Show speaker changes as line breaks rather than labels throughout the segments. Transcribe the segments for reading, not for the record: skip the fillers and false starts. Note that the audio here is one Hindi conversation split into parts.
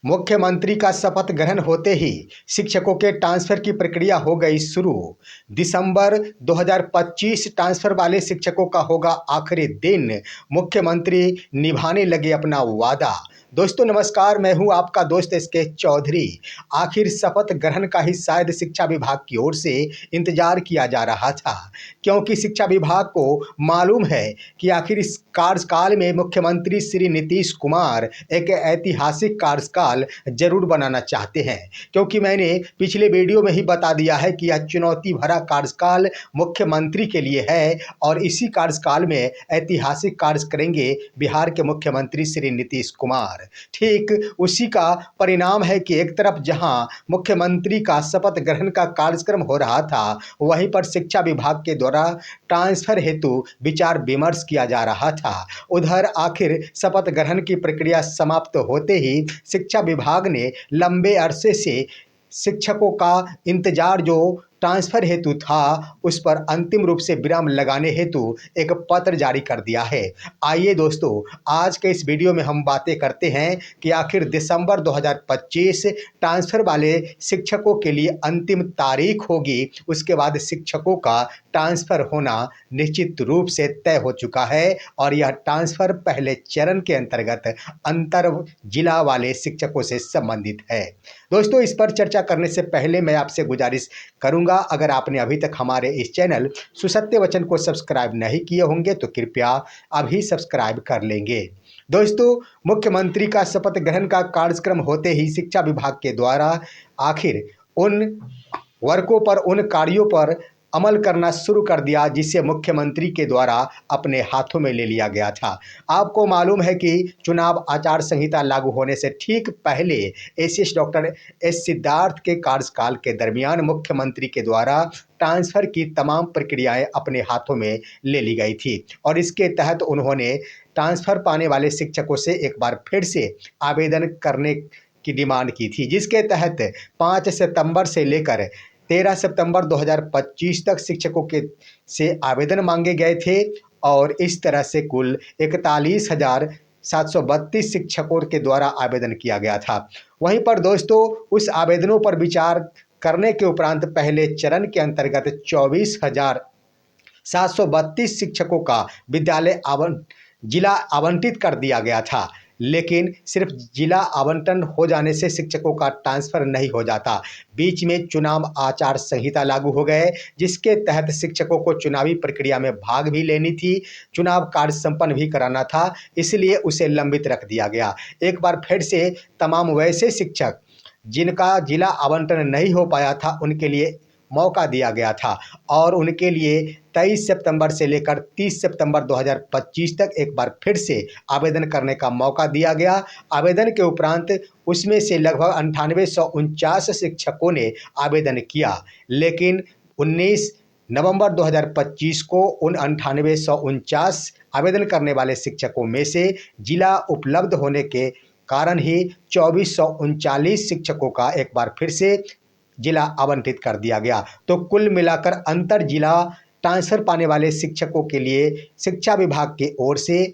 मुख्यमंत्री का शपथ ग्रहण होते ही शिक्षकों के ट्रांसफर की प्रक्रिया हो गई शुरू। दिसंबर 2025 ट्रांसफर वाले शिक्षकों का होगा आखिरी दिन। मुख्यमंत्री निभाने लगे अपना वादा। दोस्तों नमस्कार, मैं हूं आपका दोस्त एसके चौधरी। आखिर शपथ ग्रहण का ही शायद शिक्षा विभाग की ओर से इंतजार किया जा रहा था, क्योंकि शिक्षा विभाग को मालूम है कि आखिर इस कार्यकाल में मुख्यमंत्री श्री नीतीश कुमार एक ऐतिहासिक कार्यकाल जरूर बनाना चाहते हैं। क्योंकि मैंने पिछले वीडियो में ही बता दिया है कि यह चुनौती भरा कार्यकाल मुख्यमंत्री के लिए है और इसी कार्यकाल में ऐतिहासिक कार्य करेंगे बिहार के मुख्यमंत्री श्री नीतीश कुमार। ठीक उसी का परिणाम है कि एक तरफ जहां मुख्यमंत्री का शपथ ग्रहण का कार्यक्रम हो रहा था, वहीं पर शिक्षा विभाग के द्वारा ट्रांसफर हेतु विचार विमर्श किया जा रहा था। उधर आखिर शपथ ग्रहण की प्रक्रिया समाप्त होते ही शिक्षा विभाग ने लंबे अरसे से शिक्षकों का इंतजार जो ट्रांसफर हेतु था, उस पर अंतिम रूप से विराम लगाने हेतु एक पत्र जारी कर दिया है। आइए दोस्तों, आज के इस वीडियो में हम बातें करते हैं कि आखिर दिसंबर 2025 ट्रांसफर वाले शिक्षकों के लिए अंतिम तारीख होगी। उसके बाद शिक्षकों का ट्रांसफर होना निश्चित रूप से तय हो चुका है और यह ट्रांसफर पहले चरण के अंतर्गत अंतर जिला वाले शिक्षकों से संबंधित है। दोस्तों, इस पर चर्चा करने से पहले मैं आपसे गुजारिश करूंगा, अगर आपने अभी तक हमारे इस चैनल सुसत्य वचन को सब्सक्राइब नहीं किए होंगे तो कृपया अभी सब्सक्राइब कर लेंगे। दोस्तों, मुख्यमंत्री का शपथ ग्रहण का कार्यक्रम होते ही शिक्षा विभाग के द्वारा आखिर उन वर्गों पर, उन कार्यों पर अमल करना शुरू कर दिया जिसे मुख्यमंत्री के द्वारा अपने हाथों में ले लिया गया था। आपको मालूम है कि चुनाव आचार संहिता लागू होने से ठीक पहले एसीएस डॉक्टर एस सिद्धार्थ के कार्यकाल के दरमियान मुख्यमंत्री के द्वारा ट्रांसफर की तमाम प्रक्रियाएं अपने हाथों में ले ली गई थी और इसके तहत उन्होंने ट्रांसफर पाने वाले शिक्षकों से एक बार फिर से आवेदन करने की डिमांड की थी, जिसके तहत 5 सितंबर से लेकर 13 सितंबर 2025 तक शिक्षकों के से आवेदन मांगे गए थे और इस तरह से कुल 41,732 शिक्षकों के द्वारा आवेदन किया गया था। वहीं पर दोस्तों, उस आवेदनों पर विचार करने के उपरांत पहले चरण के अंतर्गत 24,732 शिक्षकों का विद्यालय जिला आवंटित कर दिया गया था। लेकिन सिर्फ जिला आवंटन हो जाने से शिक्षकों का ट्रांसफर नहीं हो जाता। बीच में चुनाव आचार संहिता लागू हो गए, जिसके तहत शिक्षकों को चुनावी प्रक्रिया में भाग भी लेनी थी, चुनाव कार्य संपन्न भी कराना था, इसलिए उसे लंबित रख दिया गया। एक बार फिर से तमाम वैसे शिक्षक जिनका जिला आवंटन नहीं हो पाया था, उनके लिए मौका दिया गया था और उनके लिए 23 सितंबर से लेकर 30 सितंबर 2025 तक एक बार फिर से आवेदन करने का मौका दिया गया। आवेदन के उपरांत उसमें से लगभग 9849 शिक्षकों ने आवेदन किया, लेकिन 19 नवंबर 2025 को उन 9849 आवेदन करने वाले शिक्षकों में से जिला उपलब्ध होने के कारण ही 2439 शिक्षकों का एक बार फिर से जिला आवंटित कर दिया गया। तो कुल मिलाकर अंतर जिला ट्रांसफर पाने वाले शिक्षकों के लिए शिक्षा विभाग की ओर से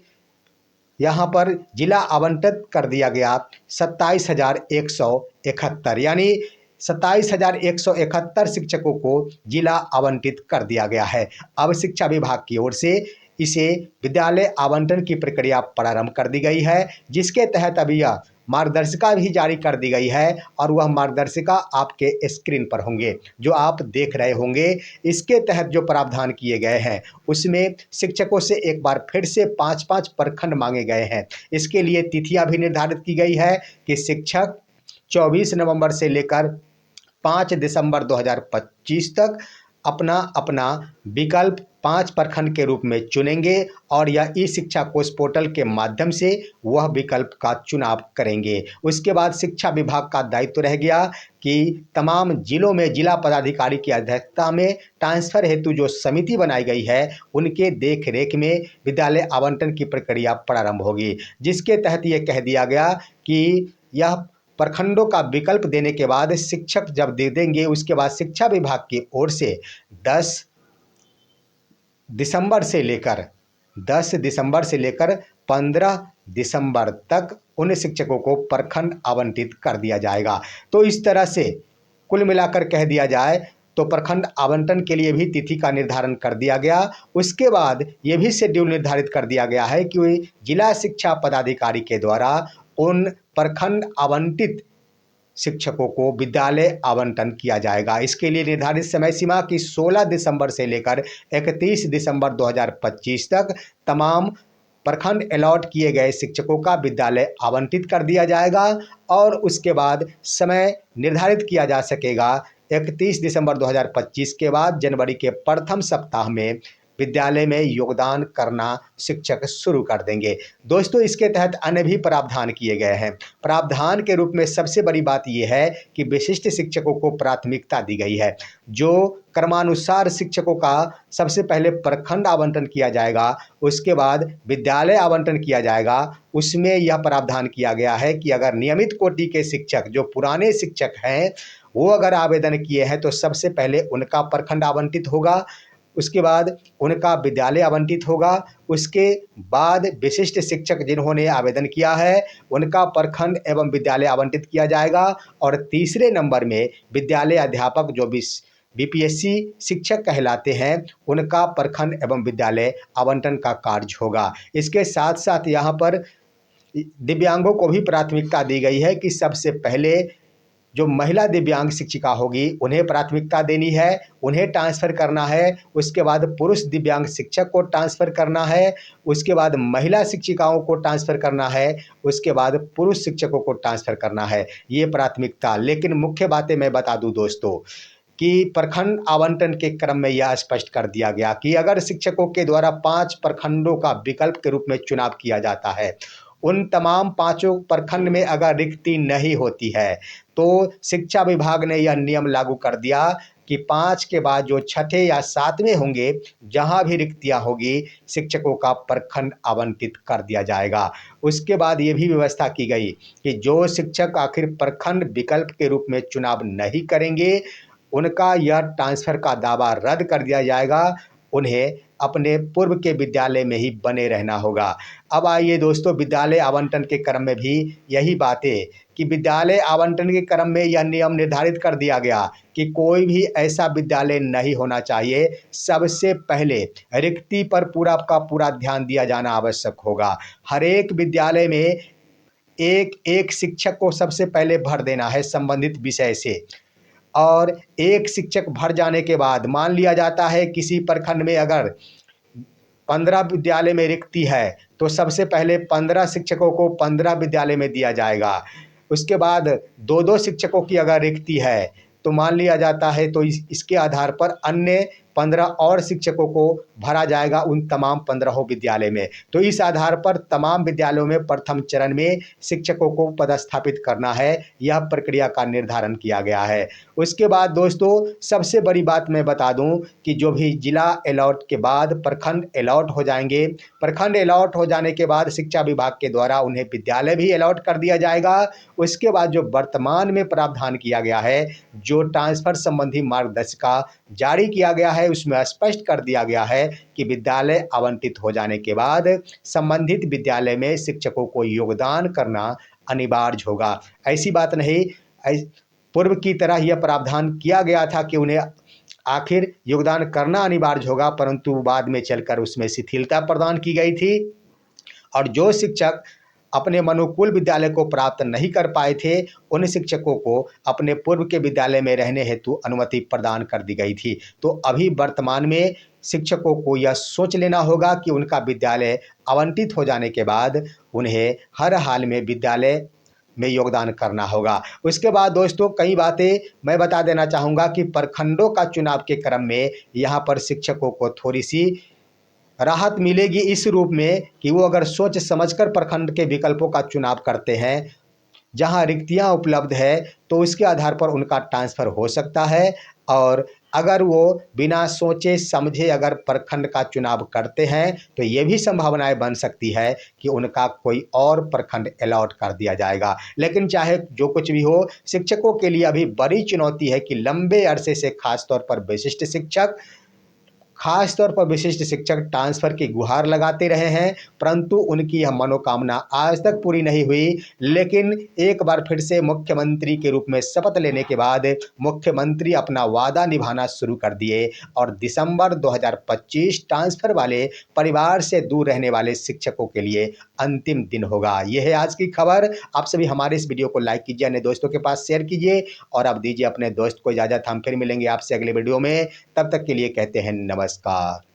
यहाँ पर जिला आवंटित कर दिया गया 27,171, यानी 27,171 शिक्षकों को जिला आवंटित कर दिया गया है। अब शिक्षा विभाग की ओर से इसे विद्यालय आवंटन की प्रक्रिया प्रारंभ कर दी गई है, जिसके तहत अभी यह मार्गदर्शिका भी जारी कर दी गई है और वह मार्गदर्शिका आपके स्क्रीन पर होंगे जो आप देख रहे होंगे। इसके तहत जो प्रावधान किए गए हैं उसमें शिक्षकों से एक बार फिर से 5-5 प्रखंड मांगे गए हैं। इसके लिए तिथियां भी निर्धारित की गई है कि शिक्षक 24 नवंबर से लेकर 5 दिसंबर 2025 तक अपना अपना विकल्प 5 प्रखंड के रूप में चुनेंगे और यह ई शिक्षा कोष पोर्टल के माध्यम से वह विकल्प का चुनाव करेंगे। उसके बाद शिक्षा विभाग का दायित्व रह गया कि तमाम जिलों में जिला पदाधिकारी की अध्यक्षता में ट्रांसफर हेतु जो समिति बनाई गई है, उनके देख रेख में विद्यालय आवंटन की प्रक्रिया प्रारंभ होगी, जिसके तहत ये कह दिया गया कि यह प्रखंडों का विकल्प देने के बाद शिक्षक जब दे देंगे, उसके बाद शिक्षा विभाग की ओर से 10 दिसंबर से लेकर 15 दिसंबर तक उन शिक्षकों को प्रखंड आवंटित कर दिया जाएगा। तो इस तरह से कुल मिलाकर कह दिया जाए तो प्रखंड आवंटन के लिए भी तिथि का निर्धारण कर दिया गया। उसके बाद ये भी शेड्यूल निर्धारित कर दिया गया है कि जिला शिक्षा पदाधिकारी के द्वारा उन प्रखंड आवंटित शिक्षकों को विद्यालय आवंटन किया जाएगा। इसके लिए निर्धारित समय सीमा की 16 दिसंबर से लेकर 31 दिसंबर 2025 तक तमाम प्रखंड अलॉट किए गए शिक्षकों का विद्यालय आवंटित कर दिया जाएगा और उसके बाद समय निर्धारित किया जा सकेगा 31 दिसंबर 2025 के बाद जनवरी के प्रथम सप्ताह में विद्यालय में योगदान करना शिक्षक शुरू कर देंगे। दोस्तों, इसके तहत अन्य भी प्रावधान किए गए हैं। प्रावधान के रूप में सबसे बड़ी बात यह है कि विशिष्ट शिक्षकों को प्राथमिकता दी गई है। जो क्रमानुसार शिक्षकों का सबसे पहले प्रखंड आवंटन किया जाएगा, उसके बाद विद्यालय आवंटन किया जाएगा। उसमें यह प्रावधान किया गया है कि अगर नियमित कोटि के शिक्षक, जो पुराने शिक्षक हैं, वो अगर आवेदन किए हैं तो सबसे पहले उनका प्रखंड आवंटित होगा, उसके बाद उनका विद्यालय आवंटित होगा, उसके बाद विशिष्ट शिक्षक जिन्होंने आवेदन किया है उनका प्रखंड एवं विद्यालय आवंटित किया जाएगा और तीसरे नंबर में विद्यालय अध्यापक जो बीपीएससी शिक्षक कहलाते हैं उनका प्रखंड एवं विद्यालय आवंटन का कार्य होगा। इसके साथ साथ यहाँ पर दिव्यांगों को भी प्राथमिकता दी गई है कि सबसे पहले जो महिला दिव्यांग शिक्षिका होगी उन्हें प्राथमिकता देनी है, उन्हें ट्रांसफ़र करना है। उसके बाद पुरुष दिव्यांग शिक्षक को ट्रांसफ़र करना है, उसके बाद महिला शिक्षिकाओं को ट्रांसफ़र करना है, उसके बाद पुरुष शिक्षकों को ट्रांसफ़र करना है। ये प्राथमिकता। लेकिन मुख्य बातें मैं बता दूं दोस्तों कि प्रखंड आवंटन के क्रम में यह स्पष्ट कर दिया गया कि अगर शिक्षकों के द्वारा 5 प्रखंडों का विकल्प के रूप में चुनाव किया जाता है, उन तमाम 5 प्रखंड में अगर रिक्ति नहीं होती है तो शिक्षा विभाग ने यह नियम लागू कर दिया कि 5 के बाद जो छठे या 7वें होंगे, जहां भी रिक्तियां होगी, शिक्षकों का प्रखंड आवंटित कर दिया जाएगा। उसके बाद ये भी व्यवस्था की गई कि जो शिक्षक आखिर प्रखंड विकल्प के रूप में चुनाव नहीं करेंगे, उनका यह ट्रांसफ़र का दावा रद्द कर दिया जाएगा। उन्हें अपने पूर्व के विद्यालय में ही बने रहना होगा। अब आइए दोस्तों, विद्यालय आवंटन के क्रम में भी यही बातें कि विद्यालय आवंटन के क्रम में यह नियम निर्धारित कर दिया गया कि कोई भी ऐसा विद्यालय नहीं होना चाहिए, सबसे पहले रिक्ति पर पूरा का पूरा ध्यान दिया जाना आवश्यक होगा। हर एक विद्यालय में एक एक शिक्षक को सबसे पहले भर देना है संबंधित विषय से, और एक शिक्षक भर जाने के बाद मान लिया जाता है किसी प्रखंड में अगर 15 विद्यालय में रिक्ति है तो सबसे पहले 15 शिक्षकों को 15 विद्यालय में दिया जाएगा। उसके बाद 2-2 शिक्षकों की अगर रिक्ति है तो मान लिया जाता है तो इसके आधार पर अन्य 15 और शिक्षकों को भरा जाएगा उन तमाम 15 विद्यालय में। तो इस आधार पर तमाम विद्यालयों में प्रथम चरण में शिक्षकों को पदस्थापित करना है, यह प्रक्रिया का निर्धारण किया गया है। उसके बाद दोस्तों, सबसे बड़ी बात मैं बता दूं कि जो भी जिला अलॉट के बाद प्रखंड अलॉट हो जाएंगे, प्रखंड अलॉट हो जाने के बाद शिक्षा विभाग के द्वारा उन्हें विद्यालय भी अलॉट कर दिया जाएगा। उसके बाद जो वर्तमान में प्रावधान किया गया है, जो ट्रांसफ़र संबंधी मार्गदर्शिका जारी किया गया है, उसमें स्पष्ट कर दिया गया है कि विद्यालय आवंटित हो जाने के बाद संबंधित विद्यालय में शिक्षकों को योगदान करना अनिवार्य होगा। ऐसी बात नहीं, पूर्व की तरह यह प्रावधान किया गया था कि उन्हें आखिर योगदान करना अनिवार्य होगा, परंतु बाद में चलकर उसमें शिथिलता प्रदान की गई थी और जो शिक्षक अपने अनुकूल विद्यालय को प्राप्त नहीं कर पाए थे, उन शिक्षकों को अपने पूर्व के विद्यालय में रहने हेतु अनुमति प्रदान कर दी गई थी। तो अभी वर्तमान में शिक्षकों को यह सोच लेना होगा कि उनका विद्यालय आवंटित हो जाने के बाद उन्हें हर हाल में विद्यालय में योगदान करना होगा। उसके बाद दोस्तों, कई बातें मैं बता देना चाहूँगा कि प्रखंडों का चुनाव के क्रम में यहाँ पर शिक्षकों को थोड़ी सी राहत मिलेगी इस रूप में कि वो अगर सोच समझकर प्रखंड के विकल्पों का चुनाव करते हैं, जहां रिक्तियां उपलब्ध है तो उसके आधार पर उनका ट्रांसफ़र हो सकता है। और अगर वो बिना सोचे समझे अगर प्रखंड का चुनाव करते हैं तो ये भी संभावनाएं बन सकती है कि उनका कोई और प्रखंड अलॉट कर दिया जाएगा। लेकिन चाहे जो कुछ भी हो, शिक्षकों के लिए अभी बड़ी चुनौती है कि लंबे अरसे से खासतौर पर विशिष्ट शिक्षक, खास तौर पर विशिष्ट शिक्षक ट्रांसफर की गुहार लगाते रहे हैं, परंतु उनकी यह मनोकामना आज तक पूरी नहीं हुई। लेकिन एक बार फिर से मुख्यमंत्री के रूप में शपथ लेने के बाद मुख्यमंत्री अपना वादा निभाना शुरू कर दिए और दिसंबर 2025 ट्रांसफर वाले परिवार से दूर रहने वाले शिक्षकों के लिए अंतिम दिन होगा। यह है आज की खबर। आप सभी हमारे इस वीडियो को लाइक कीजिए, अन्य दोस्तों के पास शेयर कीजिए और अब दीजिए अपने दोस्त को इजाजत। हम फिर मिलेंगे आपसे अगले वीडियो में। तब तक के लिए कहते हैं नमस्कार।